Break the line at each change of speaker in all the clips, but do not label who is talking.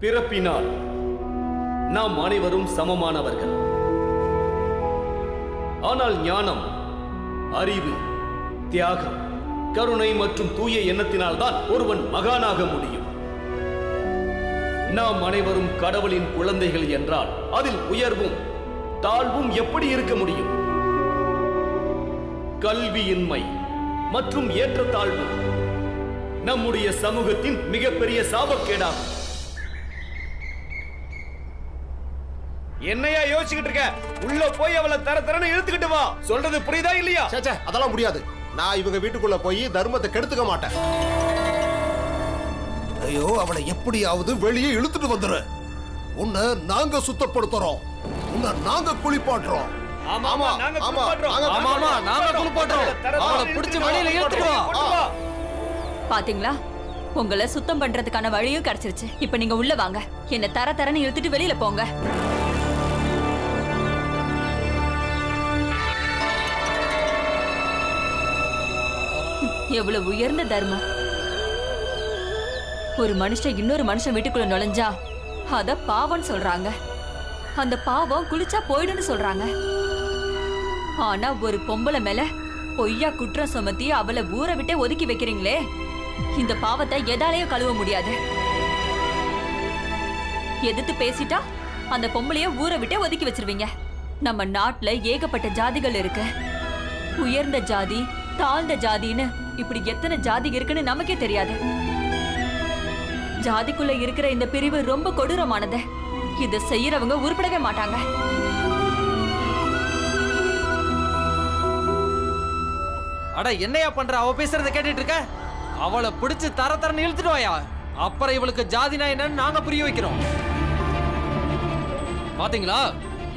பிறப்பினால் நாம் அனைவரும் சமமானவர்கள். ஆனால் ஞானம், அறிவு, தியாகம், கருணை மற்றும் தூய எண்ணத்தினால் தான் ஒருவன் மகானாக முடியும். நாம் அனைவரும் கடவுளின் குழந்தைகள் என்றால் அதில் உயர்வும் தாழ்வும் எப்படி இருக்க முடியும்? கல்வியின்மை மற்றும் ஏற்றத்தாழ்வு நம்முடைய சமூகத்தின் மிகப்பெரிய சாபக்கேடாகும். என்னையா யோசிச்சுக்கிட்டு இருக்க? உள்ள போய் அவளை தரன்னு இழுத்துக்கிட்டு வா. சொல்றது புரியுதா இல்லையா?
அதெல்லாம் முடியாது. நான் இவங்க வீட்டுக்குள்ள போய் தர்மத்தை கெடுத்துக்க மாட்டேன். ஐயோ, அவளை எப்படியாவது வெளியே இழுத்துட்டு வந்துரு. உன்னை நாங்க சுத்தப்படுத்துறோம், உன்னை நாங்க குளிப்பாட்டுறோம்.
பாத்தீங்களா, உங்களை சுத்தம் பண்றதுக்கான வழியும் கிடைச்சிருச்சு. இப்ப நீங்க உள்ள வாங்க. என்ன தரன்னு இழுத்துட்டு வெளியில போங்க. எவ்வளவு உயர்ந்த தர்மம்! ஒரு மனுஷன் இன்னொரு மனுஷன் வீட்டுக்குள்ள நுழைஞ்சா அத பாவம்னு சொல்றாங்க. அந்த பாவம் குளிச்சா போயிடுன்னு சொல்றாங்க. ஆனா ஒரு பொம்பளை மேல பொய்யா குற்றம் சுமத்தி அவளை ஊரை விட்டே ஒதுக்கி வைக்கிறீங்களே, இந்த பாவத்தை எதாலையும் கழுவ முடியாது. எதிர்த்து பேசிட்டா அந்த பொம்பளைய ஊரை விட்டே ஒதுக்கி வச்சிருவீங்க. நம்ம நாட்டுல ஏகப்பட்ட ஜாதிகள் இருக்கு. உயர்ந்த ஜாதி, தாழ்ந்த ஜாதின்னு இப்படி எத்தனை ஜாதி இருக்குன்னு நமக்கே தெரியாது. ஜாதிக்குள்ள இருக்கிற இந்த பிரிவு ரொம்ப கொடூரமானது. இதை செய்யறவங்க உருப்படவே மாட்டாங்க.
அட, என்னையா பண்ற? அவ பேசுறத கேட்டுட்டு இருக்க? அவளை பிடிச்சு தரன்னு இழுத்துட்டு வாயா. அப்புறம் இவளுக்கு ஜாதினா என்னன்னு நாங்க புரிய வைக்கிறோம். பாத்தீங்களா,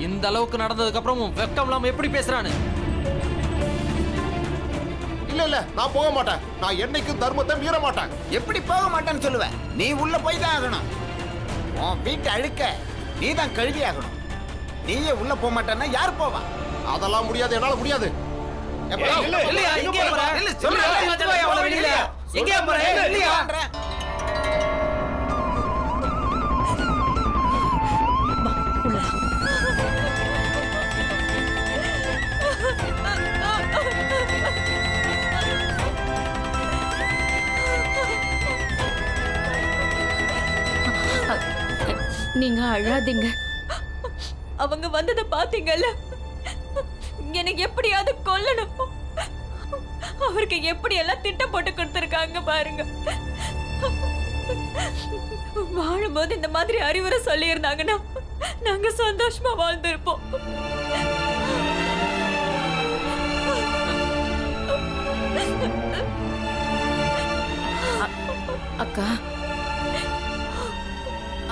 இந்த அளவுக்கு நடந்ததுக்கு அப்புறமும் வெக்கம் இல்லாம எப்படி பேசுறான்னு.
இல்ல, நான் போக மாட்டேன். நான் என்னைக்கும் தர்மத்தை மீற மாட்டேன்.
எப்படி போக மாட்டேன்னு சொல்லுவேன்? நீ உள்ள போய் தான் ஆகணும். உன் வீட்டை அழுக்க நீ தான் கழுவி ஆகணும். நீயே உள்ள போக மாட்டேன்னா யார் போவா?
அதெல்லாம் முடியாது, என்னால முடியாது.
நீங்க அழாதீங்க.
அவங்க வந்ததை பாத்தீங்கல்ல? எனக்கு எப்படியாவது கொல்லணும். அவருக்கு எப்படி எல்லாம் திட்டம் போட்டு கொடுத்திருக்காங்க பாருங்க. வாழும்போது இந்த மாதிரி அறிவுரை சொல்லி இருந்தாங்கன்னா நாங்க சந்தோஷமா வாழ்ந்திருப்போம்.
அக்கா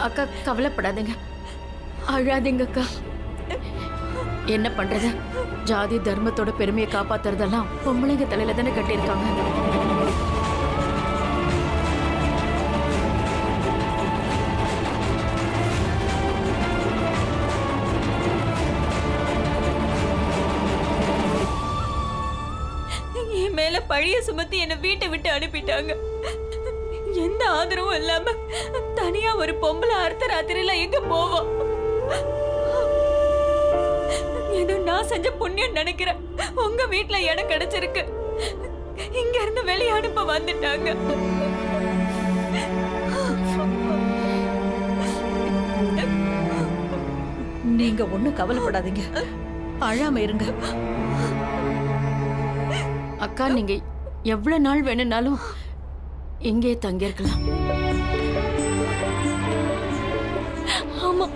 அக்கா கவலைப்படாதீங்க, அழாதீங்க அக்கா. என்ன பண்றது, ஜாதி தர்மத்தோட பெருமையை காப்பாத்துறதெல்லாம் பொம்பளைங்க தலையில தானே கட்டியிருக்காங்க.
என் மேல பழிய சுமத்தி என்னை வீட்டை விட்டு அனுப்பிட்டாங்க. எந்த ஆதரவும் இல்லாம தனியா ஒரு பொம்பளை அர்த்த ராத்திரியில எங்க போவோம்? ஏதோ நான் செஞ்ச புண்ணியம் நினைக்கிறேன். உங்க வீட்டுல இடம் கிடைச்சிருக்கு. இங்க இருந்து வெளியே அனுப்ப வந்துட்டாங்க.
நீங்க ஒண்ணும் கவலைப்படாதீங்க, அழாம இருங்க. அக்கா, நீங்க எவ்வளவு நாள் வேணும்னாலும் இங்கே தங்கியிருக்கலாம்.
ஆமா,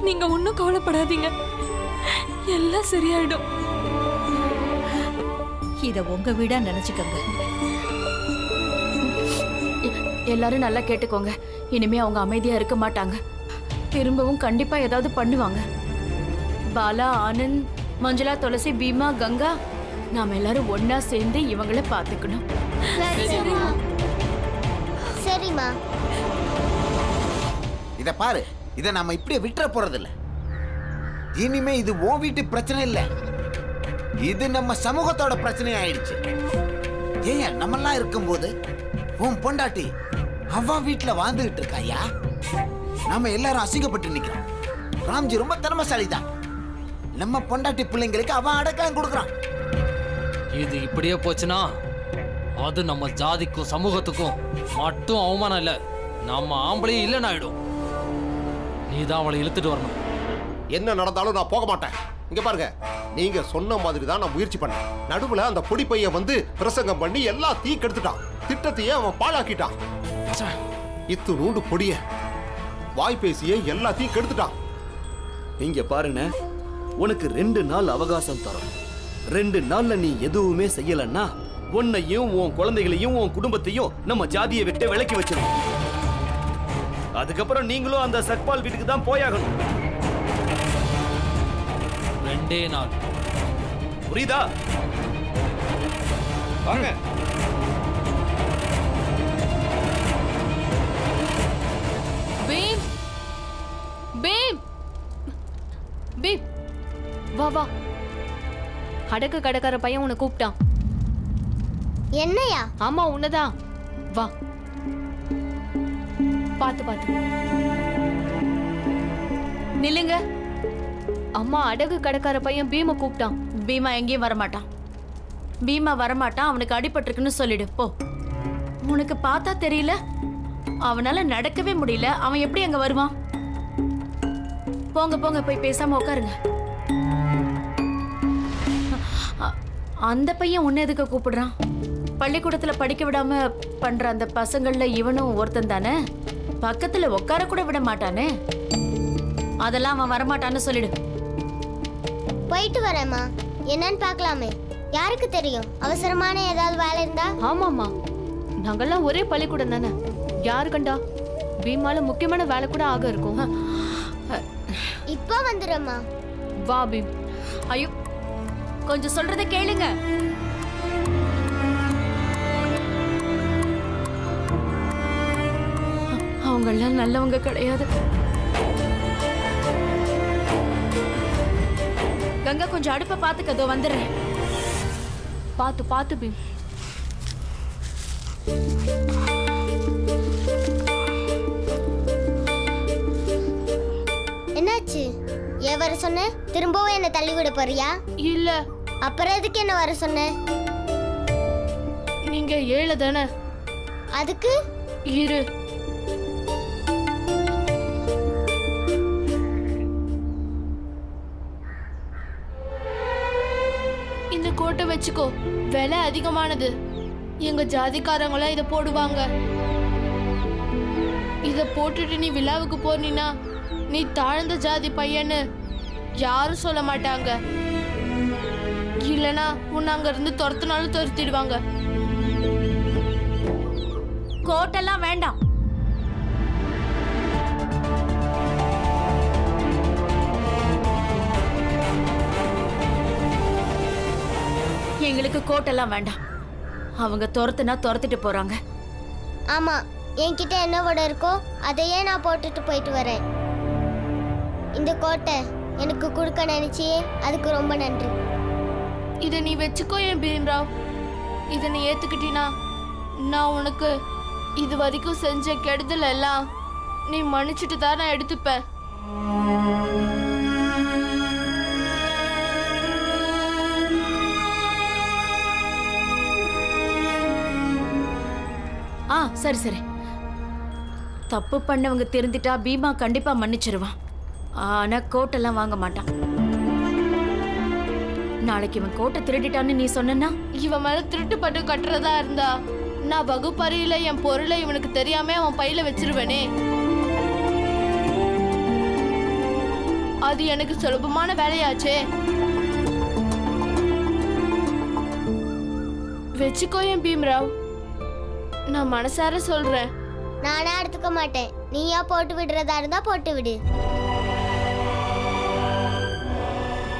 நீங்க ஒன்னும் கவலைப்படாதீங்க, எல்லாம் சரியாயிடும்.
இத உங்க வீடா நினைச்சுக்கங்க. எல்லாரும் நல்லா கேட்டுக்கோங்க. இனிமே அவங்க அமைதியா இருக்க மாட்டாங்க. திரும்பவும் கண்டிப்பா ஏதாவது பண்ணுவாங்க. பாலா, ஆனந்த், மஞ்சுளா, துளசி, பீமா, கங்கா, நாம எல்லாரும் ஒன்னா சேர்ந்து இவங்களை பாத்துக்கணும்.
சரிம்மா.
இத பாரு, இத நாம இப்படியே விட்டுற போறது இல்ல. இனிமே இது உன் வீட்டு பிரச்சனை இல்ல, இது நம்ம சமூகத்தோட பிரச்சனை ஆயிடுச்சு. ஏன் நம்மெல்லாம் இருக்கும்போது உன் பொண்டாட்டி அவ வீட்டுல வாழ்ந்துகிட்டு இருக்காயா? நாம எல்லாரும் அசிங்கப்பட்டு நிக்கிறோம். ராம்ஜி ரொம்ப திறமைசாலி தான். நம்ம பொண்டாட்டி பிள்ளைங்களுக்கு அவன் அடக்கம் கொடுக்குறான்.
இது இப்படியே போச்சுன்னா அது நம்ம ஜாதிக்கும் சமூகத்துக்கும் மட்டும் அவமானம் இல்ல, நம்ம ஆம்பளையும் இல்லைன்னு ஆயிடும். நீ தான் அவளை இழுத்துட்டு வரணும்.
என்ன நடந்தாலும் நான் போக மாட்டேன். இங்க பாருங்க, நீங்க சொன்ன மாதிரி தான் நான் முயற்சி பண்ணேன். நடுவுல அந்த பொடி பையன் வந்து பிரசங்கம் பண்ணி எல்லாம் தீ கெடுத்துட்டான். திட்டத்தையே அவன் பாழாக்கிட்டான். இத்துணூண்டு பொடிய வாய் பேசியே எல்லாத்தையும் கெடுத்துட்டான்.
இங்க பாருங்க, உனக்கு 2 நாள் அவகாசம் தரோம். 2 நாள்ல நீ எதுவுமே செய்யலன்னா உன்னையும் உன் குழந்தைகளையும் உன் குடும்பத்தையும் நம்ம ஜாதியை விட்டு விலக்கி வச்சிடும். அதுக்கப்புறம் நீங்களும் அந்த சக்பால் வீட்டுக்கு தான் போயாகணும்.
2 நாள்.
புரியுதா? வாங்க.
பீம் பீம் பீம், வா வா. அடக்கு கடைக்கார பையன் உன்னை கூப்பிட்டான்.
என்னையா?
ஆமா, உன்னதான். வா, பாத்து பாத்து நில்லுங்க. அம்மா, அடகு கடைக்கார பையன் பீமை கூப்பிட்டான். பீமா எங்கேயும் வரமாட்டான். பீமா வரமாட்டான். அவனுக்கு அடிபட்டிருக்குன்னு சொல்லிடு போ. உனக்கு பார்த்தா தெரியல, அவனால நடக்கவே முடியல. அவன் எப்படி அங்க வருவான்? போங்க போங்க, போய் பேசாம உட்காருங்க. அந்த பையன் உன்ன எதுக்கு கூப்பிடுறான்? பள்ளிக்கூடத்துல படிக்க விடாம பண்ற அந்த பசங்கள்ல இவனும் ஒருத்தன் தானே. பக்கத்துல உட்கார கூட விட மாட்டானே. அதெல்லாம் அவன் வரமாட்டான்னு சொல்லிடு.
போயிட்டு வரேம்மா. என்னன்னு பார்க்கலாமே. யாருக்கு தெரியும், அவசரமான ஏதாவது வேலை இருந்தா.
ஆமாமா, நாங்கெல்லாம் ஒரே பள்ளிக்கூடம் தானே. யாரு கண்டா, பீமால முக்கியமான வேலை கூட ஆக இருக்கும்.
இப்போ வந்துடுறேம்மா.
வா பீம். ஐயோ, கொஞ்சம் சொல்றத கேளுங்க. அவங்கெல்லாம் நல்லவங்க கிடையாது. கங்கா, கொஞ்சம் அடுப்ப பாத்துக்கதோ வந்துடுறேன். பாத்து பாத்து பீம்.
என்னாச்சு? ஏன் வர சொன்ன? திரும்பவும் என்ன தள்ளி விட போறியா?
இல்ல.
அப்புறம் எதுக்கு என்ன வர சொன்ன?
நீங்க 7 தானே.
அதுக்கு
இரு. இந்த கோட்டை வச்சுக்கோ, விலை அதிகமானது. எங்க ஜாதிக்காரங்களாம் இதை போடுவாங்க. இத போட்டுட்டு நீ விழாவுக்கு போனீனா நீ தாழ்ந்த ஜாதி பையன்னு யாரும் சொல்ல மாட்டாங்க. இல்லனா உன்னை அங்க இருந்து துரத்துனாலும் துரத்திடுவாங்க. கோட்டெல்லாம் வேண்டாம். எங்களுக்கு கோட்டெல்லாம் வேண்டாம். அவங்க துரத்துனா துரத்திட்டு போறாங்க.
ஆமா, என்கிட்ட என்ன வடை இருக்கோ அதையே நான் போட்டுட்டு போயிட்டு வரேன். இந்த கோட்டை எனக்கு கொடுக்க நினைச்சியே அதுக்கு ரொம்ப நன்றி.
இதை நீ வச்சுக்கோ என் பீம்ராவ். இதை நீ ஏத்துக்கிட்டீனா நான் உனக்கு இது வரைக்கும் செஞ்ச கெடுதல் எல்லாம் நீ மன்னிச்சுட்டு தான் நான் எடுத்துப்பேன். சரி சரி. தப்பு பண்ணவங்க தெரிஞ்சிட்டா பீமா கண்டிப்பா மன்னிச்சிருவான். ஆனா கோட்டெல்லாம் வாங்க மாட்டான். நாளைக்கு இவன் கோட்டை திருடிட்டான்னு நீ சொன்னா இவன் மேல திருட்டு பட்டு கட்டுறதா இருந்தா நான் வகுப்பறையில என் பொருளை இவனுக்கு தெரியாம அவன் பையில வச்சிருவேனே. அது எனக்கு சுலபமான வேலையாச்சே. வச்சுக்கோ என் பீம்ராவ், நான் மனசார சொல்றேன்.
நானே எடுத்துக்க மாட்டேன். நீயா போட்டு விடுறதா இருந்தா போட்டு விடு.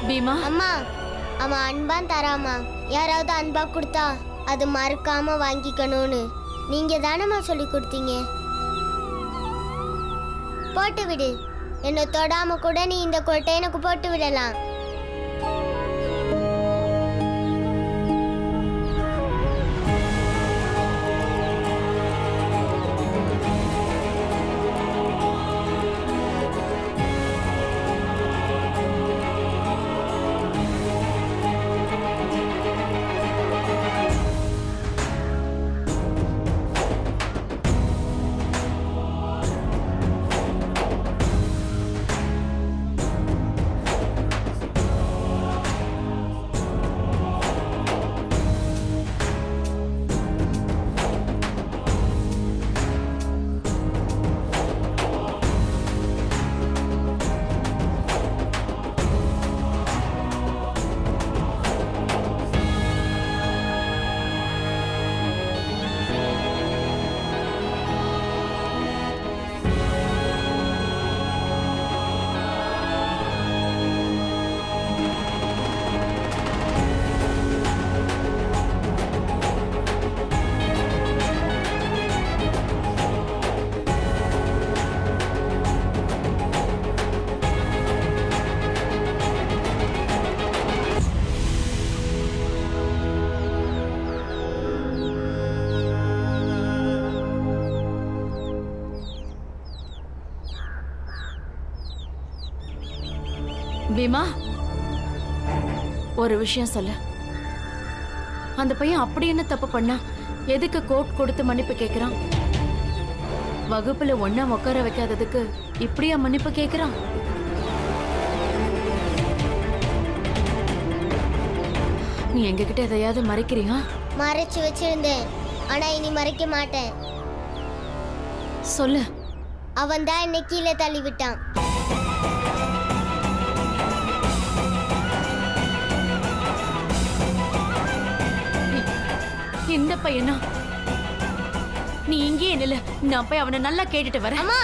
பீமா,
அம்மா, அவன் அன்பான் தராமா. யாராவது அன்பா கொடுத்தா அது மறக்காம வாங்கிக்கணும்னு நீங்க தானம்மா சொல்லி கொடுத்தீங்க. போட்டு விடு. என்னை தொடாம கூட நீ இந்த கோட்டை எனக்கு போட்டு விடலாம்.
பீமா, ஒரு விஷயம் சொல்லு. அந்த பையன் அப்படி என்ன தப்பு பண்ணா? எதுக்கு கோட் கொடுத்து மன்னிப்பு கேக்குறான்? வகுப்புல ஒண்ணா உட்கார வைக்காததுக்கு இப்படியா மன்னிப்பு கேக்குறான்? நீ எங்ககிட்ட எதையாவது மறைக்கிறியா?
மறைச்சு வச்சிருந்தேன், ஆனா இனி மறைக்க மாட்டேன்.
சொல்லு.
அவன் தான் என்னை கீழே தள்ளி விட்டான்.
இந்த பையனா? நீ இங்கேயே நில்லு, நான் போய் அவனை நல்லா கேட்டுட்டு வரேன்.
அம்மா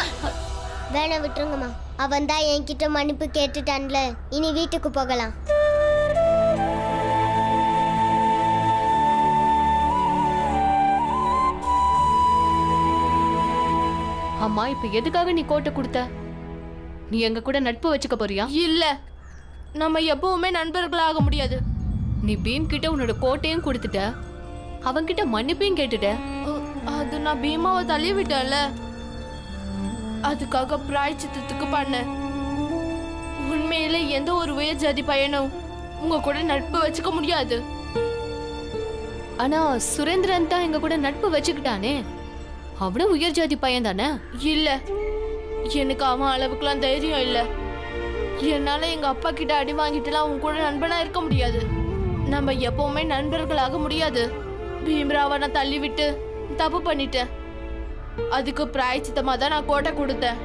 வேணாம், விட்டுருங்கம்மா. அவன் தான் என்கிட்ட மன்னிப்பு கேட்டுட்டான்ல, இனி வீட்டுக்கு போகலாம்.
அம்மா, இப்ப எதுக்காக நீ கோட்டை கொடுத்த? நீ எங்க கூட நட்பு வச்சுக்க போறியா?
இல்ல, நம்ம எப்பவுமே நண்பர்களாக முடியாது.
நீ பீம் கிட்ட உன்னோட கோட்டையும் கொடுத்துட்ட, அவன்கிட்ட மன்னிப்பையும் கேட்டுட்ட.
அது நான் பீமாவை தள்ளி விட்டேன்ல, அதுக்காக பிராய்ச்சித்தத்துக்கு பண்ணேன். உண்மையில எந்த ஒரு உயர் ஜாதி பையனும் உங்க கூட நட்பு வச்சுக்க முடியாது.
ஆனா சுரேந்திரன் தான் எங்க கூட நட்பு வச்சுக்கிட்டானே, அவனும் உயர் ஜாதி பையன் தானே?
இல்ல, எனக்கு அவன் அளவுக்குலாம் தைரியம் இல்ல. என்னால எங்க அப்பா கிட்ட அடி வாங்கிட்டுலாம் அவன் கூட நண்பனா இருக்க முடியாது. நம்ம எப்பவுமே நண்பர்களாக முடியாது. பீம்ராவை நான் தள்ளி விட்டு தப்பு பண்ணிட்டேன். அதுக்கு பிராயச்சித்தமா தான் நான் கோட்டை கொடுத்தேன்.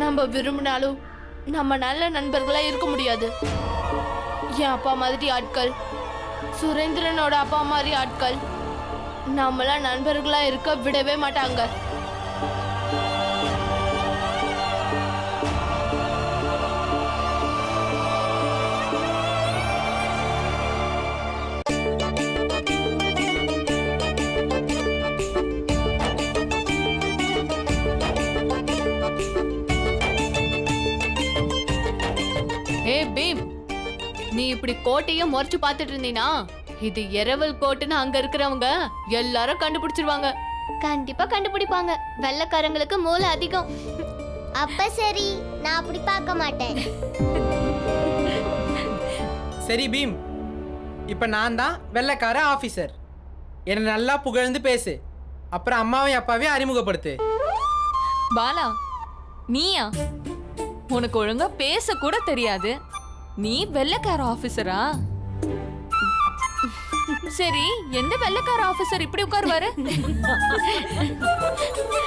நம்ம விரும்பினாலும் நம்ம நல்ல நண்பர்களா இருக்க முடியாது. என் அப்பா மாதிரி ஆட்கள், சுரேந்திரனோட அப்பா மாதிரி ஆட்கள் நம்மளாம் நண்பர்களா இருக்க விடவே மாட்டாங்க.
ஏ பீம், நீ இப்படி கோட்டையும் முறைச்சு பார்த்துட்டு இருந்தீனா இது இரவல் கோட்டைன்னு அங்க இருக்கிறவங்க எல்லாரும் கண்டுபிடிச்சிருவாங்க.
கண்டிப்பா கண்டுபிடிப்பாங்க. வெள்ளைக்காரங்களுக்கு மூளை அதிகம். அப்ப சரி, நான் அப்படி பார்க்க மாட்டேன்.
சரி பீம், இப்போ நான் தான் வெள்ளைக்கார ஆஃபீஸர். என்னை நல்லா புகழ்ந்து பேசு, அப்புறம் அம்மாவையும் அப்பாவையும் அறிமுகப்படுத்து.
பாலா, நீயா? உனக்கு ஒழுங்கா பேச கூட தெரியாது. நீ வெள்ளைக்கார ஆபீசரா? சரி, எந்த வெள்ளைக்கார ஆபீசர் இப்படி உட்காருவாரு?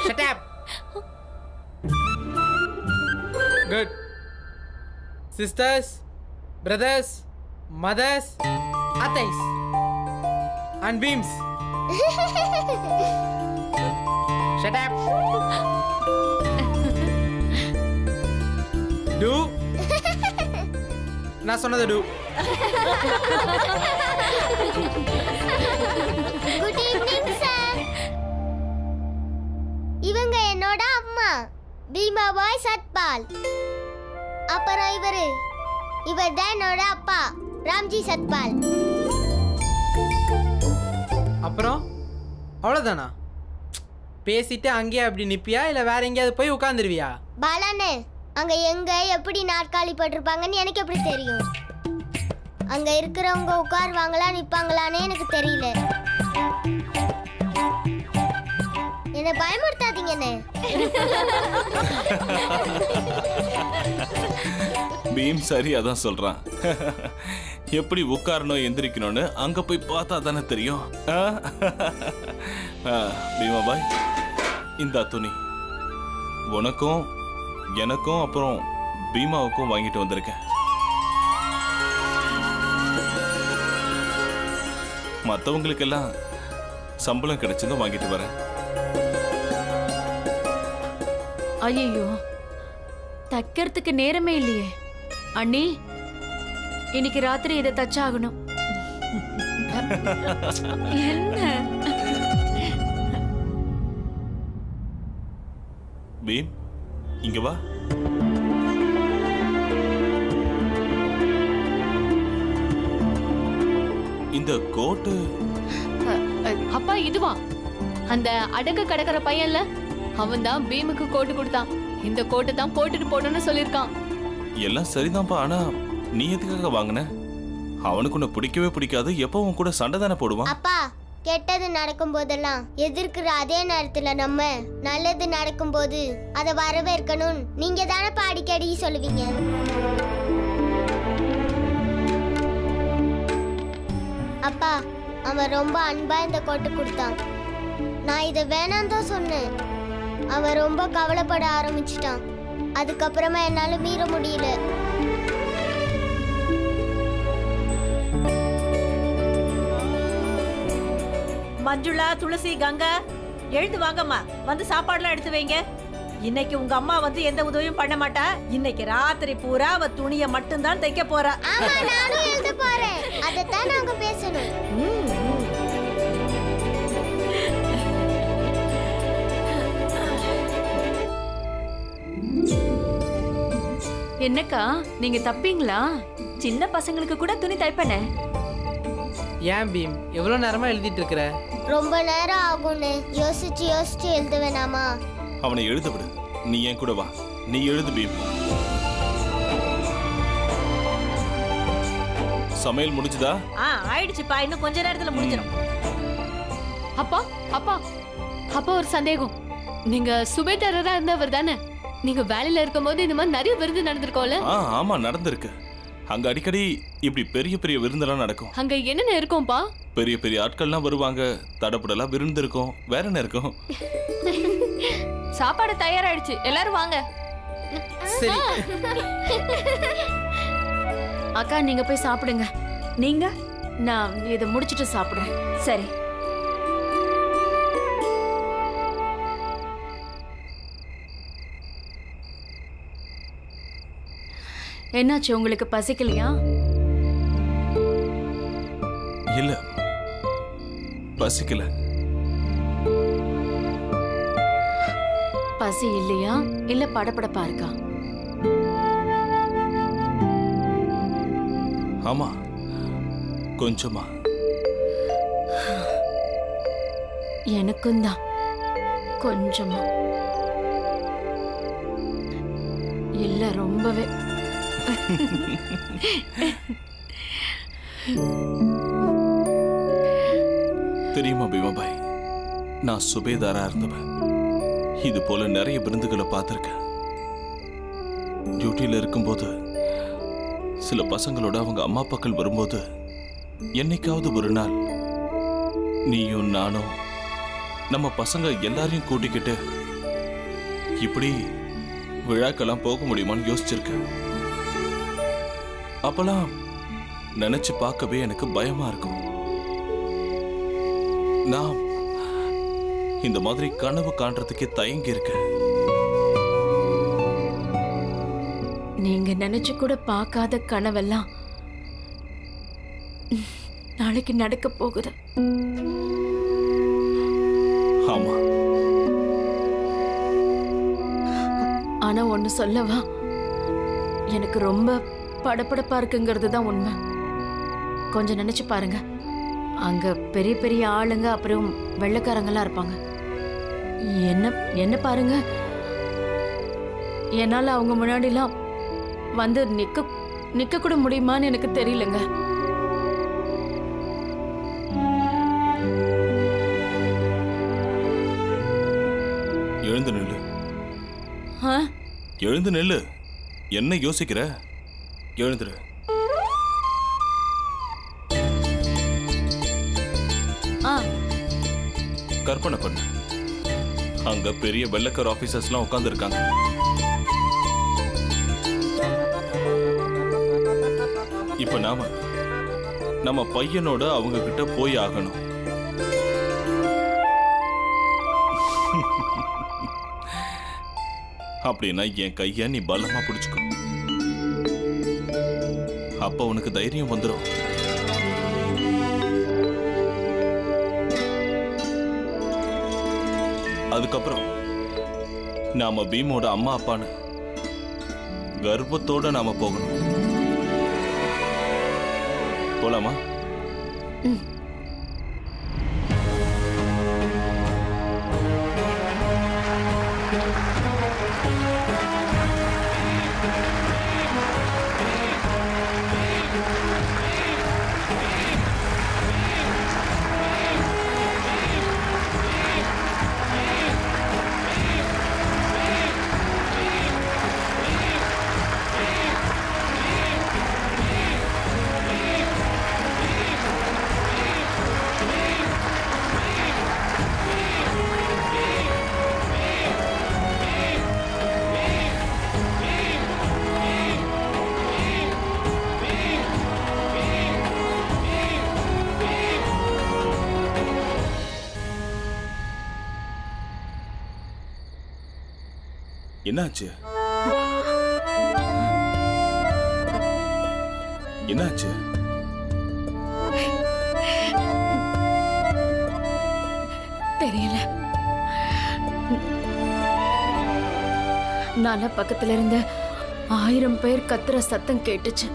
Shut up. Good. Sisters, brothers, mothers, athais, and beams. Shut up. Do. நான் சொன்னது do.
Good evening sir. இவங்க என்னோட அம்மா பீமா பாய் சத்பால். அப்புறம் இவர் தான் என்னோட அப்பா ராம்ஜி சத்பால்.
அப்புறம் அவ்வளோதானா? பேசிட்டு அங்கேயே அப்படி நிப்பியா இல்லை வேற எங்கேயாவது போய் உட்காந்துருவியா?
பாலானே, அங்க எங்க எப்படி நாற்காலி போட்டிருப்பாங்கன்னு எனக்கு எப்படி தெரியும்? அங்க இருக்கிறவங்க உட்காருவாங்களா நிப்பாங்களான்னு எனக்கு தெரியல. என்ன பயமுறுத்தாதீங்கன்னு.
பீம் சரி அதான் சொல்றான். எப்படி உட்காரணும் எந்திரிக்கணும்னு அங்க போய் பார்த்தா தானே தெரியும். பீமா பாய், இந்த துணி உனக்கும் எனக்கும் அப்புறம் பீமாவுக்கும் வாங்கிட்டு வந்திருக்கேன். மற்றவங்களுக்கெல்லாம் சம்பளம் கிடைச்சதும் வாங்கிட்டு வரேன்.
ஐயோ, தைக்கிறதுக்கு நேரமே இல்லையே. அண்ணி, இன்னைக்கு ராத்திரி இதை தச்சாகணும். என்ன
பீம், இங்க வா. இந்த கோட்டு
அப்பா இதுவா? அந்த அடகு கடற்கரை பையன்ல அவன் தான் பீமுக்கு கோட்டு கொடுத்தான். இந்த கோட்டை தான் போட்டுட்டு போடணும்னு சொல்லியிருக்கான்.
எல்லாம் சரிதான்ப்பா, ஆனா நீ எதுக்காக வாங்கின? அவனுக்கு உன்னை பிடிக்கவே பிடிக்காது, எப்போ உன் கூட சண்டை தானே போடுவான்.
அப்பா, கெட்டது நடக்கும் போதெல்லாம் எதிர்க்கிற அதே நேரத்துல நம்ம நல்லது நடக்கும்போது அதை வரவேற்கணும். நீங்க தானே அடிக்கடி சொல்லுவீங்க. அப்பா, அவன் ரொம்ப அன்பா இந்த கோட்டை கொடுத்தான். நான் இதை வேணாம் தான் சொன்னேன். அவன் ரொம்ப கவலைப்பட ஆரம்பிச்சிட்டான். அதுக்கப்புறமா என்னால மீற முடியல.
மஞ்சுளா, துளசி, கங்கா, எழுந்து வாங்கம்மா. வந்து சாப்பாடுலாம் எடுத்து வைங்க. இன்னைக்கு உங்க அம்மா வந்து எந்த உதவியும் பண்ண மாட்டா. இன்னைக்கு ராத்திரி பூரா அவ துணியை மட்டும்தான் தைக்க போறா.
ஆமா, நானும் எழுத போறேன். அதத்தான் நாங்க பேசணும்.
என்னக்கா நீங்க தப்பீங்களா?
சின்ன பசங்களுக்கு கூட துணி தைப்பனே.
ஏன் பீம் எவ்வளோ நேரமா எழுதிட்டு இருக்கிற?
ரொம்ப நேரம் ஆகும்னு யோசிச்சு யோசிச்சு எழுத வேணாமா?
அவனை எழுத விடு, நீ என் கூட வா. நீ எழுது பீம். சமையல் முடிஞ்சுதா?
ஆயிடுச்சுப்பா, இன்னும் கொஞ்ச நேரத்துல முடிஞ்சிடும்.
அப்பா அப்பா அப்பா, ஒரு சந்தேகம். நீங்க சுபேதாரரா இருந்தவர் தானே? நீங்க வேலையில இருக்கும்போது இந்த மாதிரி நிறைய விருந்து நடந்திருக்கோம்ல?
ஆமா, நடந்திருக்கு. அங்க அடிக்கடி இப்படி பெரிய பெரிய விருந்தெல்லாம் நடக்கும்.
அங்க என்னென்ன இருக்கும்பா?
பெரிய பெரிய ஆட்கள்லாம் வருவாங்க, தடப்படலாம் விருந்து இருக்கும். வேற என்ன இருக்கும்?
சாப்பாடு தயாராயிடுச்சு, எல்லாரும் வாங்க.
சரி
அக்கா நீங்க போய் சாப்பிடுங்க.
நீங்க?
நான் இதை முடிச்சிட்டு சாப்பிடுறேன்.
சரி.
என்னாச்சு, உங்களுக்கு பசிக்கலையா?
இல்ல, பசிக்கல.
பசி இல்லையா இல்ல படபடப்பா இருக்கா?
ஆமா, கொஞ்சமா.
எனக்கும் தான் கொஞ்சமா இல்ல, ரொம்பவே.
தெரியுமா பீமாபாய், நான் சுபேதாரா இருந்தவன். இது போல நிறைய விருந்துகளை பார்த்திருக்கேன். டியூட்டியில இருக்கும்போது சில பசங்களோட அவங்க அம்மா அப்பாக்கள் வரும்போது என்னைக்காவது ஒரு நாள் நீயும் நானும் நம்ம பசங்க எல்லாரையும் கூட்டிக்கிட்டு இப்படி விழாக்கெல்லாம் போக முடியுமான்னு யோசிச்சிருக்கேன். அப்பெல்லாம் நினைச்சு பார்க்கவே எனக்கு பயமா இருக்கும். நான் இந்த மாதிரி கனவு காண்றதுக்கே தயங்கி இருக்கேன்.
நீங்க நினைச்சு கூட பார்க்காத கனவெல்லாம் நாளைக்கு நடக்க போகுது.
ஆமா,
ஆனா ஒண்ணு சொல்லவா, எனக்கு ரொம்ப படபடப்பா இருக்குங்கிறது தான் உண்மை. கொஞ்சம் நினைச்சு பாருங்க, அங்க பெரிய பெரிய ஆளுங்க அப்புறம் வெள்ளைக்காரங்கெல்லாம் இருப்பாங்க. என்ன என்ன பாருங்க, என்னால அவங்க முன்னாடிலாம் வந்து நிக்க கூட முடியுமான்னு எனக்கு தெரியலங்க.
எழுந்து நில்லு.
ஆ?
எழுந்து நில்லு. என்ன யோசிக்கிற? எழுந்துரு.
ஆ.
கற்பனை பண்ணு, அங்க பெரிய வெள்ளைக்கார ஆபீசர்ஸ்லாம் உட்கார்ந்து இருக்காங்க. இப்ப நம்ம பையனோட அவங்க கிட்ட போய் ஆகணும். அப்படின்னா என் கைய நீ பலமா பிடிச்சுக்கோ. அப்ப உனக்கு தைரியம் வந்துடும். அதுக்கப்புறம் நாம பீமோட அம்மா அப்பான்னு கர்வத்தோட நாம போகணும். போலாமா? என்னாச்சு? என்னாச்சு?
தெரியல. நால பக்கத்துல இருந்த 1000 பேர் கத்துற சத்தம் கேட்டுச்சு.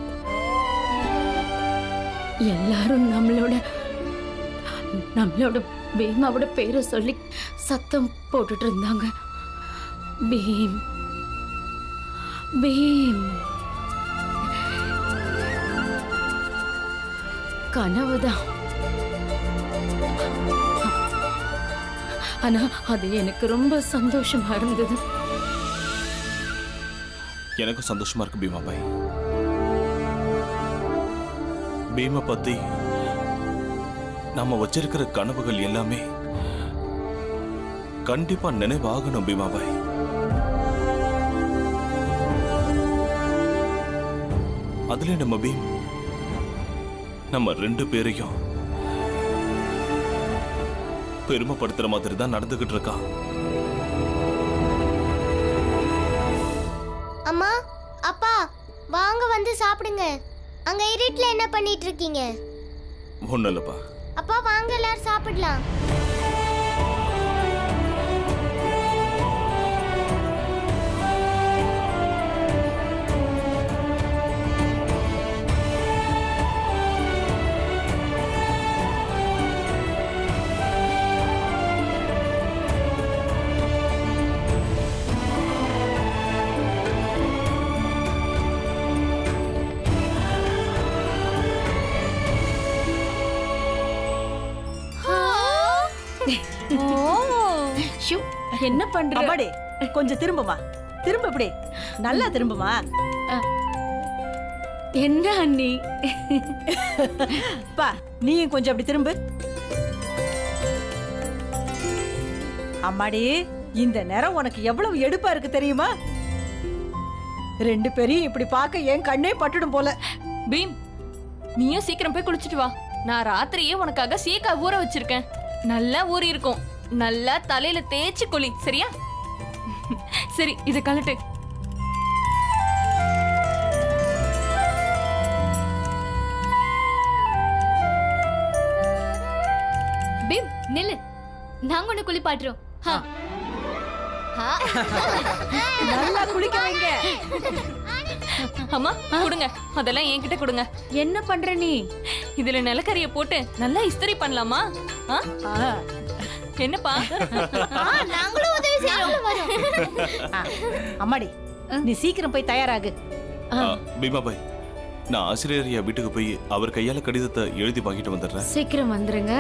எல்லாரும் நம்மளோட பீமாவோட பேரை சொல்லி சத்தம் போட்டுட்டு இருந்தாங்க. பீம் பீம். கனவுதான். ஆனா அது எனக்கு ரொம்ப சந்தோஷமா இருந்தது.
எனக்கும் சந்தோஷமா இருக்கு பீமா பாய். பீமா பத்தி நம்ம வச்சிருக்கிற கனவுகள் எல்லாமே கண்டிப்பா நினைவாகணும் பீமா பாய். அதுல நம்ம பீம் நம்ம 2 பேரையும் பெருமைப்படுத்துற மாதிரி தான் நடந்துகிட்டு இருக்கான்.
அம்மா, அப்பா, வாங்க வந்து சாப்பிடுங்க. அங்க இருட்டுல என்ன பண்ணிட்டு இருக்கீங்க?
ஒண்ணும் இல்லப்பா.
அப்பா வாங்க எல்லாரும் சாப்பிடலாம்.
ஷூ, என்ன பண்ற?
அம்மாடி கொஞ்சம் திரும்புமா, திரும்ப இப்படி நல்லா திரும்புமா.
என்ன அண்ணி?
பா நீயும் கொஞ்சம் அப்படி திரும்பு. அம்மாடி இந்த நேரம் உனக்கு எவ்வளவு எடுப்பா இருக்கு தெரியுமா? 2 பேரையும் இப்படி பார்க்க என் கண்ணே பட்டுடும் போல.
பீம், நீயும் சீக்கிரம் போய் குளிச்சிட்டு வா. நான் ராத்திரியே உனக்காக சீக்காய் ஊற வச்சிருக்கேன். நல்லா ஊறி இருக்கும். நல்லா தலையில தேய்ச்சி குளி, சரியா? சரி, இத கழட்டு. பீம் நில்லு, நாங்க உன்னை குளிப்பாட்டுறோம்.
நல்லா குளிக்க வைங்க.
அம்மா கொடுங்க, அதெல்லாம் என்கிட்ட கொடுங்க.
என்ன பண்ற நீ?
இதுல நிலக்கரிய போட்டு நல்லா இஸ்திரி பண்ணலாமா? என்னப்பா?
நாங்களும் உதவி செய்யறோம்.
அம்மாடி நீ சீக்கிரம் போய் தயாராகு.
பீமா பாய், நான் ஆசிரியர் ஐயா வீட்டுக்கு போய் அவர் கையால கடிதத்தை எழுதி வாங்கிட்டு வந்துடுறேன்.
சீக்கிரம் வந்துருங்க.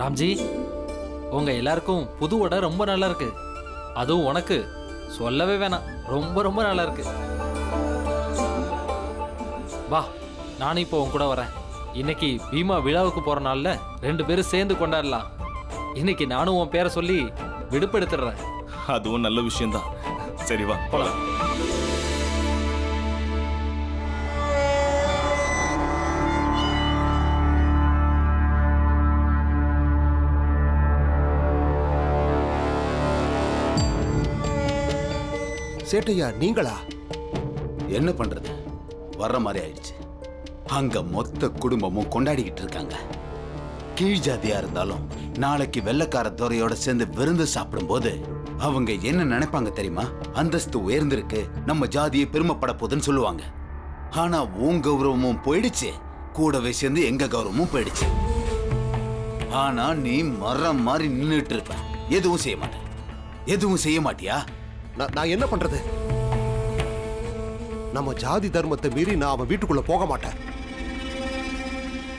ராம்ஜி, உங்க எல்லாருக்கும் புது உடை ரொம்ப நல்லா இருக்கு. அதுவும் உனக்கு சொல்லவே வேணாம், ரொம்ப ரொம்ப நல்லா இருக்கு. வா, நானும் இப்போ உன் கூட வரேன். இன்னைக்கு பீமா விழாவுக்கு போற நாள்ல 2 பேரும் சேர்ந்து கொண்டாடலாம். இன்னைக்கு நானும் உன் பேரை சொல்லி விடுப்பெடுத்துடுறேன்.
அதுவும் நல்ல விஷயம்தான். சரி வா போலாம்.
சேட்டையா நீங்களா?
என்ன பண்றது, வர்ற மாதிரி ஆயிடுச்சு. அங்க மொத்த குடும்பமும் கொண்டாடிக்கிட்டு இருக்காங்க. கீழ் ஜாதியா இருந்தாலும் நாளைக்கு வெள்ளைக்கார துறையோட சேர்ந்து விருந்து சாப்பிடும்போது அவங்க என்ன நினைப்பாங்க தெரியுமா? அந்தஸ்து உயர்ந்திருக்கு, நம்ம ஜாதியை பெருமைப்பட போகுதுன்னு சொல்லுவாங்க. ஆனா உன் கௌரவமும் போயிடுச்சு, கூடவே சேர்ந்து எங்க கௌரவமும் போயிடுச்சு. ஆனா நீ மரம் மாதிரி நின்றுட்டு இருப்ப, எதுவும் செய்ய மாட்டேன். எதுவும் செய்ய மாட்டியா?
நான் என்ன பண்றது? நம்ம ஜாதி தர்மத்தை மீறி நான் அவன் வீட்டுக்குள்ள போக மாட்டேன்.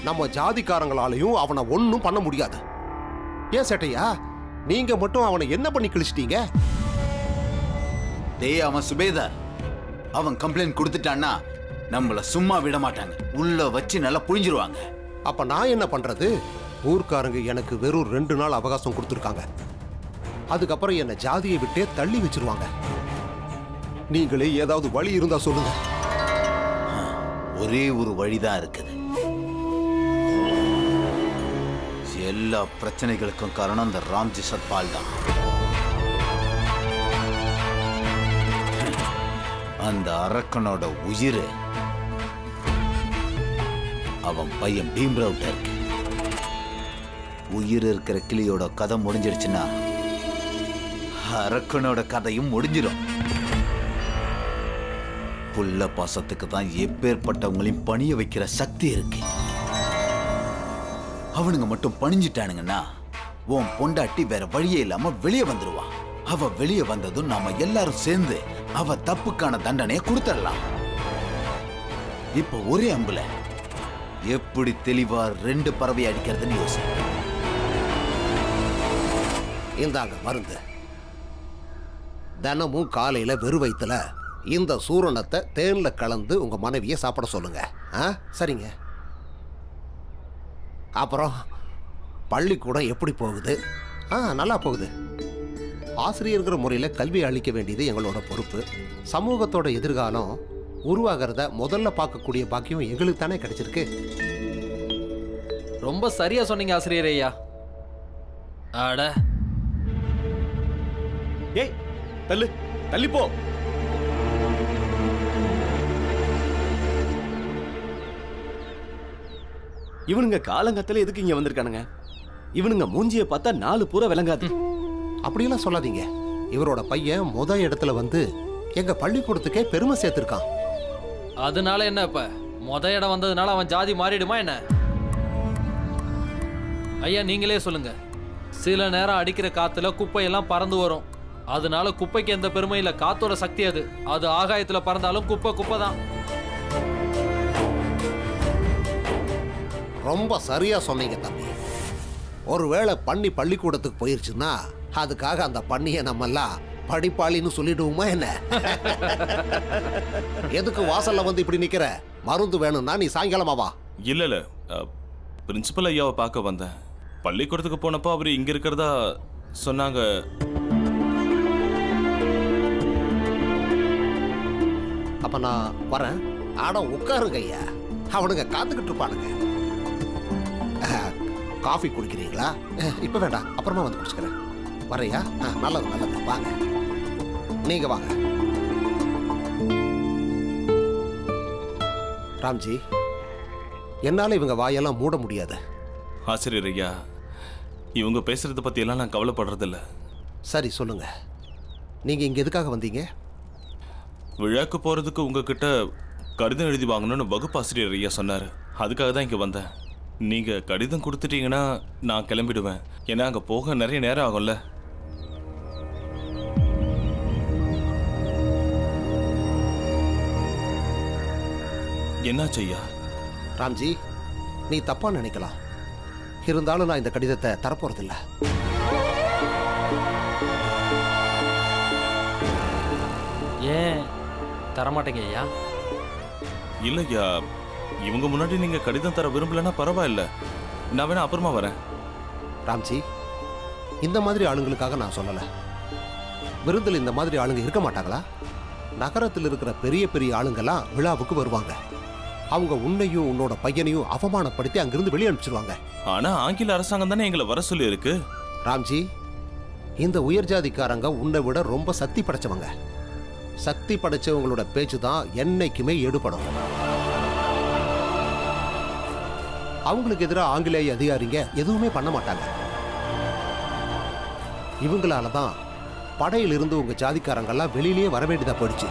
நம்ம ஜாதிக்காரங்களாலையும் அவனை ஒன்னும் பண்ண முடியாது. ஏன் சேட்டையா, நீங்க மட்டும் அவனை என்ன பண்ணி கிழிச்சிட்டீங்க?
டேய், அவன் சுபேதார். அவன் கம்ப்ளைண்ட் கொடுத்துட்டான்னா நம்மள சும்மா விட மாட்டாங்க, உள்ள வச்சு நல்லா புழிஞ்சிருவாங்க.
அப்ப நான் என்ன பண்றது? ஊர்க்காரங்க எனக்கு வெறும் 2 நாள் அவகாசம் கொடுத்துருக்காங்க. அதுக்கப்புறம் என்ன ஜாதியை விட்டே தள்ளி வச்சிருவாங்க. நீங்களே ஏதாவது வழி இருந்தா சொல்லுங்க.
ஒரே ஒரு வழிதான் இருக்குது. எல்லா பிரச்சனைகளுக்கும் காரணம் அந்த ராம்ஜி சத்பால் தான். அந்த அரக்கனோட உயிர் அவன் பையன் பீம்ராவ்ட்ட இருக்கு. உயிர் இருக்கிற கிளியோட கதை முடிஞ்சிருச்சுன்னா அரக்கனோட கதையும் முடிஞ்சிடும். புள்ள பாசத்துக்கு தான் எப்பேற்பட்டவங்களையும் பணிய வைக்கிற சக்தி இருக்கு. அவனுங்க மட்டும் பணிஞ்சிட்டானுங்கன்னா உன் பொண்டாட்டி வேற வழியே இல்லாம வெளியே வந்துருவா. அவ வெளியே வந்ததும் நாம எல்லாரும் சேர்ந்து அவ தப்புக்கான தண்டனையை கொடுத்துடலாம். இப்ப ஒரே அம்புல எப்படி தெளிவா 2 பறவை அடிக்கிறதுன்னு யோசி.
இந்தாங்க மருந்து. தினமும் காலையில வெறு வயித்துல இந்த சூரணத்தை தேன்ல கலந்து உங்க மனைவியை சாப்பிட சொல்லுங்க. சரிங்க. அப்புறம் பள்ளிக்கூடம் எப்படி போகுது? நல்லா போகுது. ஆசிரியர்கிற முறையில் கல்வி அளிக்க வேண்டியது எங்களோட பொறுப்பு. சமூகத்தோட எதிர்காலம் உருவாகிறத முதல்ல பார்க்கக்கூடிய பாக்கியம் எங்களுக்கு தானே கிடைச்சிருக்கு.
ரொம்ப சரியா சொன்னீங்க ஆசிரியர் ஐயா. அட
ஏய் தள்ளு, தள்ளி போ. இவனுங்க காலங்கத்துல எதுக்கு இங்க வந்திருக்கானுங்க? இவனுங்க மூஞ்சிய பார்த்தா 4 பூரா விளங்காது.
அப்படியெல்லாம் சொல்லாதீங்க. இவரோட பையன் இடத்துல வந்து எங்க பள்ளிக்கூடத்துக்கே பெருமை சேர்த்திருக்கான்.
அதனால என்ன, இப்ப இடம் வந்ததுனால அவன் ஜாதி மாறிடுமா என்ன? ஐயா நீங்களே சொல்லுங்க. சில நேரம் அடிக்கிற காத்துல குப்பையெல்லாம் பறந்து வரும். அதனால குப்பைக்கு எந்த பெருமை இல்ல, காத்தோட சக்தி அது. அது ஆகாயத்துல பறந்தாலும் குப்பை குப்பை தான்.
ரொம்ப சரியா சொன்னீங்க தம்பி. ஒருவேளை பண்ணி பள்ளிக்கூடத்துக்கு போயிருச்சுன்னா அதுக்காக அந்த பண்ணியை நம்மெல்லாம் படிப்பாளின்னு சொல்லிடுவோமா என்ன? எதுக்கு வாசல்ல வந்து இப்படி நிக்கிற? மருந்து வேணும்னா நீ சாயங்காலமா வா.
இல்ல பிரின்சிபல் ஐயாவை பார்க்க வந்தேன். பள்ளிக்கூடத்துக்கு போனப்போ அவர் இங்க இருக்கிறதா சொன்னாங்க.
அப்ப நான் வரேன். ஆனா உட்காருங்க ஐயா, அவனுங்க காத்துக்கிட்டு இருப்பானுங்க. காஃபி குடிக்கிறீங்களா? இப்ப வேண்டாம், அப்புறமா வந்து குடிச்சுக்கிறேன். வரையா? நல்லது நல்லது, வாங்க நீங்க வாங்க. ராம்ஜி, என்னால இவங்க வாயெல்லாம் மூட முடியாது.
ஆசிரியர் ஐயா, இவங்க பேசுறத பத்தி எல்லாம் நான் கவலைப்படுறதில்ல.
சரி சொல்லுங்க, நீங்க இங்க எதுக்காக வந்தீங்க?
விழாக்கு போறதுக்கு உங்ககிட்ட கடிதம் எழுதி வாங்கணும்னு வகுப்பு ஆசிரியர் ஐயா சொன்னாரு. அதுக்காக தான் இங்க வந்தேன். நீங்க கடிதம் கொடுத்துட்டீங்கன்னா நான் கிளம்பிடுவேன். ஏன்னா அங்க போக நிறைய நேரம் ஆகும்ல. என்னாச்சு ஐயா?
ராம்ஜி, நீ தப்பா நினைக்கலாம். இருந்தாலும் நான் இந்த கடிதத்தை தரப்போறதில்ல.
ஏன் தரமாட்டேங்க ஐயா?
இல்லையா, இவங்க முன்னாடி நீங்க கடிதம் தர விரும்பலன்னா பரவாயில்ல, நான் வேணா அப்புறமா வரேன்.
ராம்ஜி, இந்த மாதிரி ஆளுங்களுக்காக நான் சொல்லல. விருந்தில் இந்த மாதிரி ஆளுங்க இருக்க மாட்டாங்களா? நகரத்தில் இருக்கிற பெரிய பெரிய ஆளுங்கெல்லாம் விழாவுக்கு வருவாங்க. அவங்க உன்னையும் உன்னோட பையனையும் அவமானப்படுத்தி அங்கிருந்து வெளியே அனுப்பிச்சிருவாங்க.
ஆனா ஆங்கில அரசாங்கம் தானே எங்களை வர சொல்லி இருக்கு.
ராம்ஜி, இந்த உயர் ஜாதிக்காரங்க உன்னை விட ரொம்ப சக்தி படைச்சவங்க. சக்தி படைச்சவங்களோட பேச்சு தான் என்னைக்குமே எடுபடும். அவங்களுக்கு எதிராக ஆங்கிலேய அதிகாரிங்க எதுவுமே பண்ண மாட்டாங்க. இவங்களால தான் படையிலிருந்து உங்க ஜாதிக்காரங்கெல்லாம் வெளியிலேயே வர வேண்டியதா போயிடுச்சு.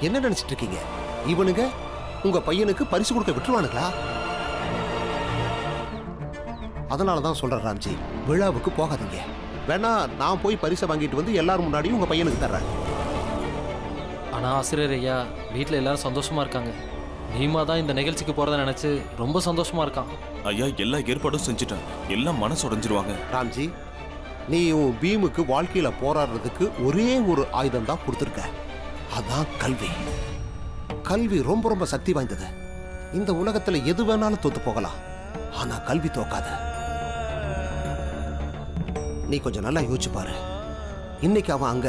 என்ன நினைச்சிட்டு இருக்கீங்க? இவனுங்க உங்க பையனுக்கு பரிசு கொடுக்க விட்டுருவானுங்களா? அதனாலதான் சொல்றேன் ராம்ஜி, விழாவுக்கு போகாதீங்க. வேணா நான் போய் பரிசை வாங்கிட்டு வந்து எல்லாரும் முன்னாடியும் உங்க பையனுக்கு தர்றேன்.
ஆனா ஆசிரியர் ஐயா, வீட்டுல எல்லாரும் சந்தோஷமா இருக்காங்க. நீமா தான் இந்த நிகழ்ச்சிக்கு போறத நினைச்சு ரொம்ப சந்தோஷமா இருக்கான்.
ஐயா, எல்லா ஏற்பாடும் செஞ்சுட்டேன். எல்லாம் மனசு உடைஞ்சிருவாங்க.
ராம்ஜி, நீ உன் பீமுக்கு வாழ்க்கையில போராடுறதுக்கு ஒரே ஒரு ஆயுதம் தான் கொடுத்துருக்க. அதான் கல்வி. கல்வி ரொம்ப ரொம்ப சக்தி வாய்ந்தது. இந்த உலகத்துல எது வேணாலும் தோத்து போகலாம், ஆனா கல்வி தோக்காது. நீ கொஞ்சம் நல்லா யோசிச்சு பாரு. இன்னைக்கு அவன் அங்க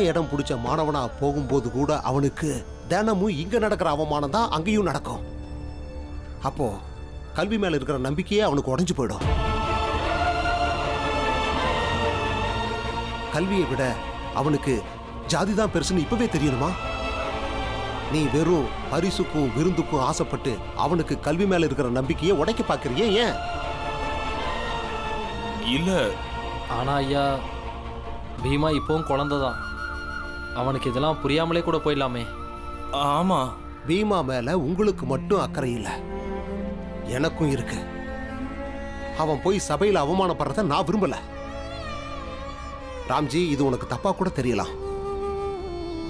இடம் பிடிச்ச மாணவனா போகும்போது கூட அவனுக்கு தினமும் இங்க நடக்கிற அவமானம் தான் அங்கேயும் நடக்கும். அப்போ கல்வி மேல இருக்கிற நம்பிக்கையே அவனுக்கு உடைஞ்சு போயிடும். கல்வியை விட அவனுக்கு ஜாதி தான் பெருசுன்னு இப்பவே தெரியணுமா? நீ வெறும் பரிசுக்கும் விருந்துக்கும் ஆசைப்பட்டு அவனுக்கு கல்வி மேல இருக்கிற நம்பிக்கையை உடைக்க பாக்குறியே, ஏன்?
இல்ல
ஆனா ஐயா, பீமா இப்பவும் குழந்தை தான். அவனுக்கு இதெல்லாம் புரியாமலே கூட போயிடலாமே.
ஆமா,
பீமா மேல உங்களுக்கு மட்டும் அக்கறை இல்ல, எனக்கும் இருக்கு. அவன் போய் சபையில அவமானப்படுறத நான் விரும்பல. ராம்ஜி, இது உனக்கு தப்பா கூட தெரியலாம்,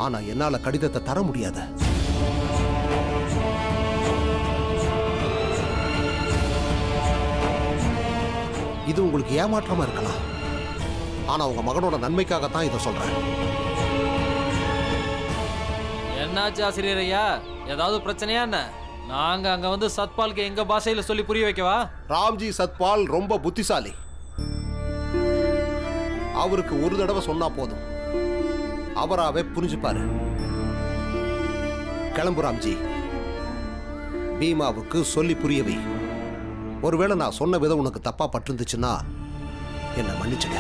ஆனா என்னால கடிதத்தை தர முடியாது. இது உங்களுக்கு ஏமாற்றமா இருக்கலாம், ஆனா உங்க மகனோட நன்மைக்காகத்தான் இதை சொல்றேன்.
என்னாச்சு ஆசிரியர் ஐயா, ஏதாவது பிரச்சனையா என்ன? நாங்க அங்க வந்து சத்பாலுக்கு எங்க பாஷையில சொல்லி புரிய வைக்கவா?
ராம்ஜி சத்பால் ரொம்ப புத்திசாலி. அவருக்கு ஒரு தடவை சொன்னா போதும், அவராவே புரிஞ்சுப்பாரு. கிளம்பு ராம்ஜி, பீமாவுக்கு சொல்லி புரியவை. ஒருவேளை நான் சொன்ன விதம் உனக்கு தப்பா பட்டிருந்துச்சுன்னா என்ன மன்னிச்சுக்க.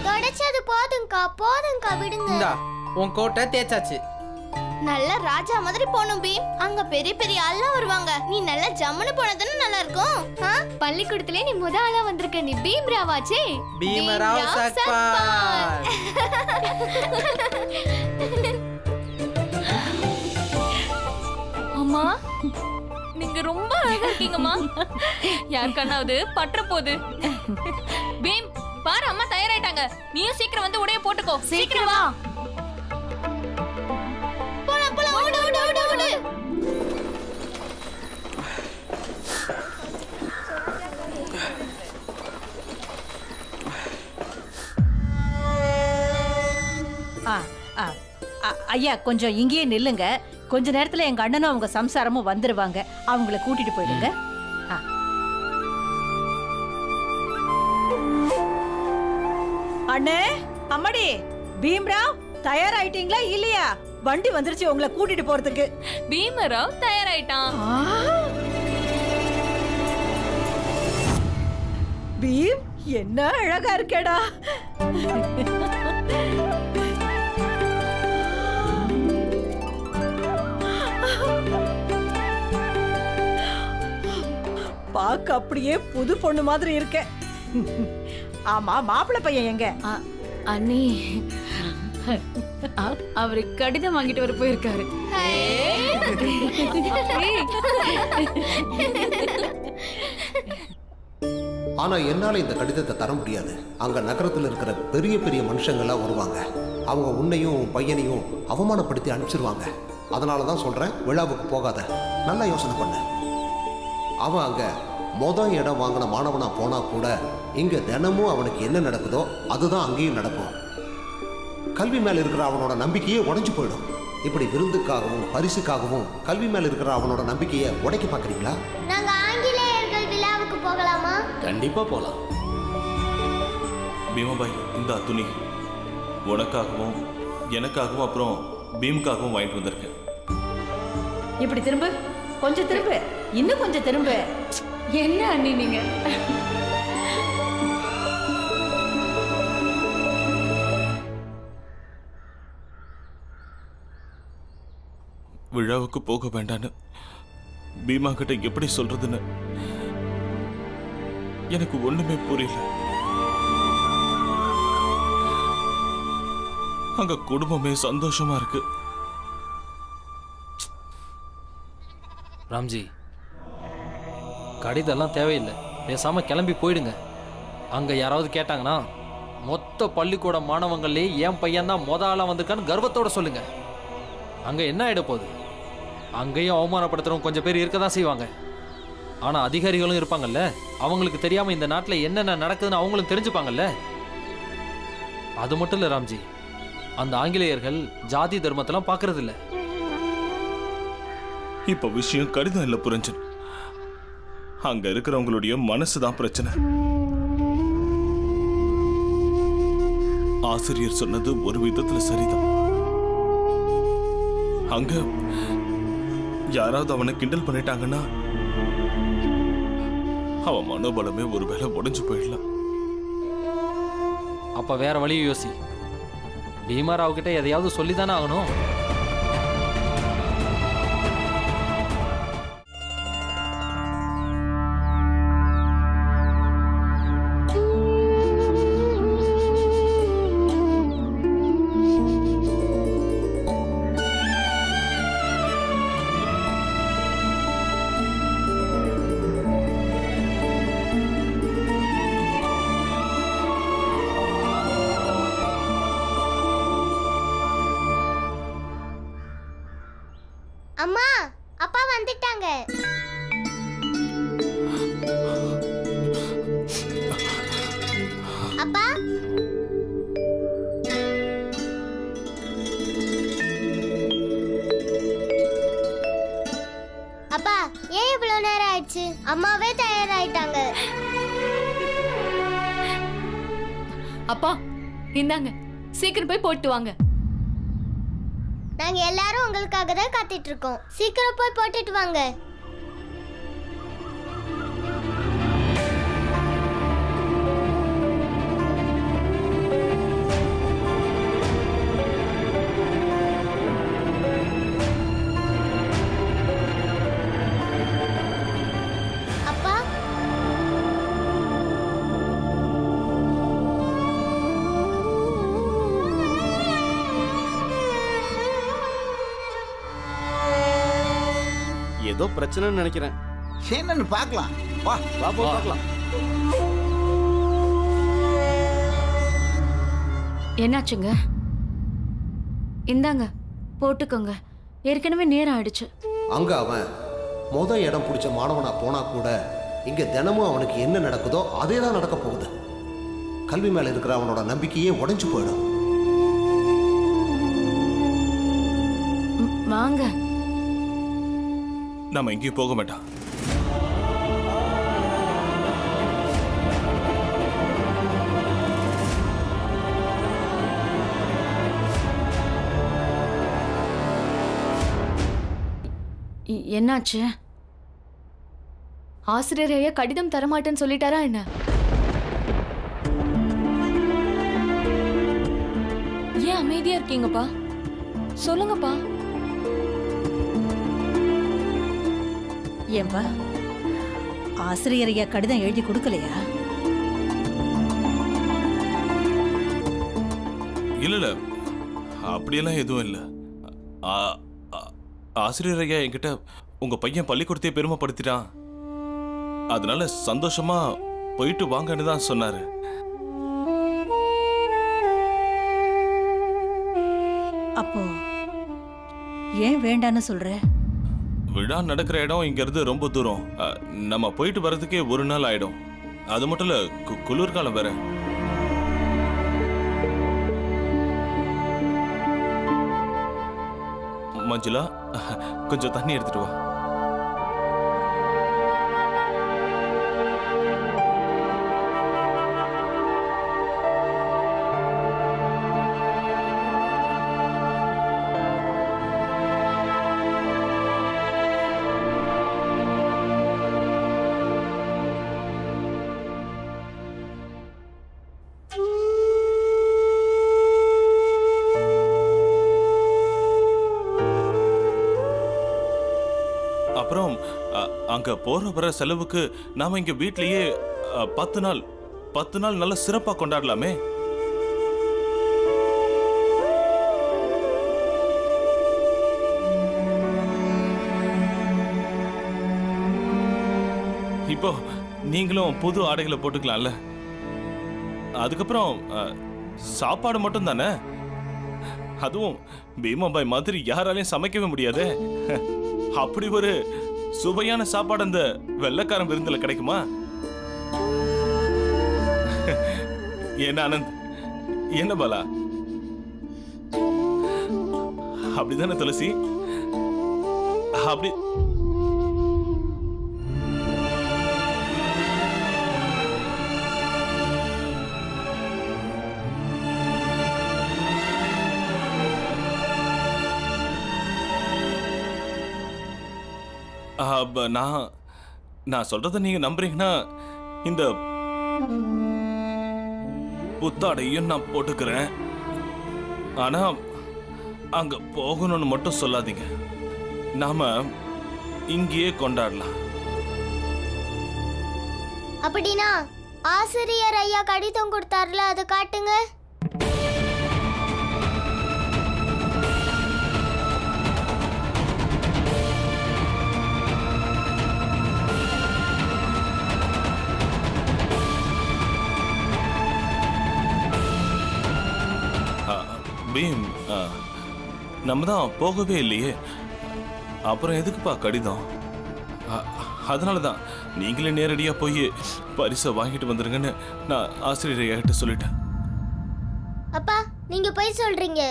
தொடச்சது போதுங்கக்கா, போதுங்கக்கா, விடுங்க.
இந்தா உன் கோட்டை தேய்ச்சாச்சு.
நல்ல ராஜா மாதிரி போகணும் பீம். அங்க பெரிய பெரிய ஆள்லாம் வருவாங்க. நீ நல்ல ஜம்முன்னு போனதுன்னு நல்லா இருக்கும்.
பள்ளிக்கூடத்திலே நீ முத ஆளா வந்திருக்க. நீ பீம் ராவாச்சே.
பீமராவ் சக்பால்.
அம்மா, நீங்க ரொம்ப அழகா இருக்கீங்கம்மா. யார் கண்ணாவது பற்ற போகுது. பீம், பாரு அம்மா தயாராயிட்டாங்க. நீயும் சீக்கிரம் வந்து உடைய போட்டுக்கோ. சீக்கிரம் வா.
ஐயா, கொஞ்சம் இங்கேயே நில்லுங்க. கொஞ்ச நேரத்துல எங்க அண்ணனும் அவங்க சம்சாரமும் வந்துருவாங்க. அவங்கள கூட்டிட்டு போயிடுங்க. அண்ணே, அம்மாடி, பீம்ராவ் தயாராயிட்டீங்களா இல்லையா? வண்டி வந்துருச்சு உங்களை கூட்டிட்டு போறதுக்கு.
பீமராவ் தயாராயிட்டான்.
பீம், என்ன அழகா இருக்கேடா. பாக்க அப்படியே புது பொண்ணு மாதிரி இருக்க. ஆமா, மாப்பிள்ளை பையன் எங்க?
அண்ணி, அவரு கடிதம் வாங்கிட்டு வர போயிருக்காரு.
ஆனா என்னால இந்த கடிதத்தை தர முடியாது. அங்க நகரத்துல இருக்கிற பெரிய பெரிய மனுஷங்கள்லாம் வருவாங்க. அவங்க உன்னையும் பையனையும் அவமானப்படுத்தி அனுப்பிச்சிருவாங்க. அதனாலதான் சொல்றேன், விழாவுக்கு போகாத. நல்லா யோசனை பண்ணு. அவன் அங்க இடம் வாங்கின மாணவனா போனா கூட இங்க தினமும் அவனுக்கு என்ன நடக்குதோ அதுதான் அங்கேயும் நடக்கும். கல்வி மேல இருக்கிற அவனோட நம்பிக்கையே உடைஞ்சு போயிடும். இப்படி விருந்துக்காகவும் பரிசுக்காகவும் கல்வி மேல இருக்கிற அவனோட நம்பிக்கையை உடைக்க பாக்குறீங்களா?
நாங்க ஆங்கிலேயர்கள் விழாவுக்கு போகலாமா?
கண்டிப்பா போலாம்.
பீமாபாய், இந்த துணி உனக்காகவும் எனக்காகவும் அப்புறம் பீமுக்காகவும் வாங்கிட்டு வந்திருக்கேன்.
இப்படி திரும்ப, கொஞ்சம் திரும்ப, இன்னும் கொஞ்சம் திரும்ப.
என்ன அண்ணி நீங்க?
விழாவுக்கு போக வேண்டான்னு பீமா கிட்ட எப்படி சொல்றதுன்னு எனக்கு ஒண்ணுமே புரியல. அங்க குடும்பமே சந்தோஷமா இருக்கு.
ராம்ஜி, கடிதெல்லாம் தேவையில்லை. பேசாம கிளம்பி போயிடுங்க. அங்க யாராவது கேட்டாங்கன்னா மொத்த பள்ளிக்கூட மாணவங்களே என் பையன் தான் ஆளா வந்திருக்கான்னு கர்வத்தோட சொல்லுங்க. அங்க என்ன ஆயிட போகுது? அங்கேயும் அவமானப்படுத்துறவங்க கொஞ்சம் பேர் இருக்க தான் செய்வாங்க. ஆனா அதிகாரிகளும் இருப்பாங்கல்ல, அவங்களுக்கு தெரியாம இந்த நாட்டில் என்னென்ன நடக்குதுன்னு அவங்களும் தெரிஞ்சுப்பாங்கல்ல. அது மட்டும் இல்ல ராம்ஜி, அந்த ஆங்கிலேயர்கள் ஜாதி தர்மத்தெல்லாம் பார்க்கறது இல்ல.
இப்ப விஷயம் கடிதம் இல்ல புரஞ்சன், அங்க இருக்கிறவங்களுடைய மனசுதான் பிரச்சனை. ஆசிரியர் சொன்னது ஒரு விதத்துல சரிதான். அங்க யாராவது அவனை கிண்டல் பண்ணிட்டாங்கன்னா அவன் மனோபலமே ஒருவேளை உடைஞ்சு போயிடலாம்.
அப்ப வேற வழியை யோசி. பீமாராவ் கிட்ட எதையாவது சொல்லி தானே ஆகணும்.
அம்மா அப்பா வந்துட்டாங்க. அப்பா அப்பா ஏன் இவ்வளவு நேரம் ஆயிடுச்சு? அம்மாவே தயாராயிட்டாங்க.
அப்பா இந்தாங்க, சீக்கிரம் போய் போட்டு வாங்க.
நாங்க எல்லாரும் உங்களுக்காக தான் காத்துட்டு இருக்கோம். சீக்கிரம் போய் போட்டுட்டு வாங்க. அப்பா
ஏதோ பிரச்சனைன்னு நினைக்கிறேன்.
என்னன்னு பார்க்கலாம். வா
வா போய் பார்க்கலாம்.
என்னாச்சுங்க? இந்தாங்க போட்டுக்கோங்க, ஏற்கனவே நேரம் ஆயிடுச்சு.
அங்க அவன் இடம் பிடிச்ச மாணவனா போனா கூட இங்க தினமும் அவனுக்கு என்ன நடக்குதோ அதே தான் நடக்க போகுது. கல்வி மேல இருக்கிற அவனோட நம்பிக்கையே உடைஞ்சு போயிடும்.
வாங்க.
நம்ம எங்கேயும் போக மாட்டோம்.
என்னாச்சு? ஆசிரியர் ஐயா கடிதம் தரமாட்டேன்னு சொல்லிட்டாரா என்ன?
ஏன் அமைதியா இருக்கீங்கப்பா? சொல்லுங்கப்பா.
ஏன்பா ஆசிரியர் ஐயா கடிதம் எழுதி கொடுக்கலையா?
இல்ல அப்படியெல்லாம் எதுவும் இல்லை. ஆசிரியர் ஐயா என்கிட்ட உங்க பையன் பள்ளிக்கூடத்தையே பெருமைப்படுத்திட்டான், அதனால சந்தோஷமா போயிட்டு வாங்கன்னு தான் சொன்னாரு.
அப்போ ஏன் வேண்டான்னு சொல்ற?
விழா நடக்கிற இடம் இங்க இருந்து ரொம்ப தூரம். நம்ம போயிட்டு வர்றதுக்கே ஒரு நாள் ஆயிடும். அது மட்டும் இல்ல குளிர்காலம் வேற. மஞ்சுளா, கொஞ்சம் தண்ணி எடுத்துட்டு வா. அப்புறம் அங்க போற வர செலவுக்கு நாம இங்க வீட்லயே 10 நாள் நல்ல சிறப்பா கொண்டாடலாமே. இப்போ நீங்களும் புது ஆடைகளை போட்டுக்கலாம்ல. அதுக்கப்புறம் சாப்பாடு மட்டும் தானே, அதுவும் பீமாபாய் மாதிரி யாராலையும் சமைக்கவே முடியாது. அப்படி ஒரு சுவையான சாப்பாடு அந்த வெள்ளைக்காரன் விருந்துல கிடைக்குமா? என்ன ஆனந்த், என்ன பாலா, அப்படிதானே துளசி? அப்படி நான் சொல்றத நீங்க நம்புறீங்கன்னா இந்த புத்தாடையும் நான் போட்டுக்கிறேன். ஆனா அங்க போகணும்னு மட்டும் சொல்லாதீங்க. நாம இங்கேயே கொண்டாடலாம்.
அப்படின்னா ஆசிரியர் ஐயா கடிதம் கொடுத்தாருல, அதை காட்டுங்க.
பீம், நம்ம தான் போகவே இல்லையே, அப்புறம் எதுக்குப்பா கடிதம்? அதனால தான் நீங்களே நேரடியாக போய் பரிசை வாங்கிட்டு வந்துருங்கன்னு நான் ஆசிரியர் ஐயா கிட்ட சொல்லிட்டேன்.
அப்பா, நீங்க போய் சொல்றீங்க.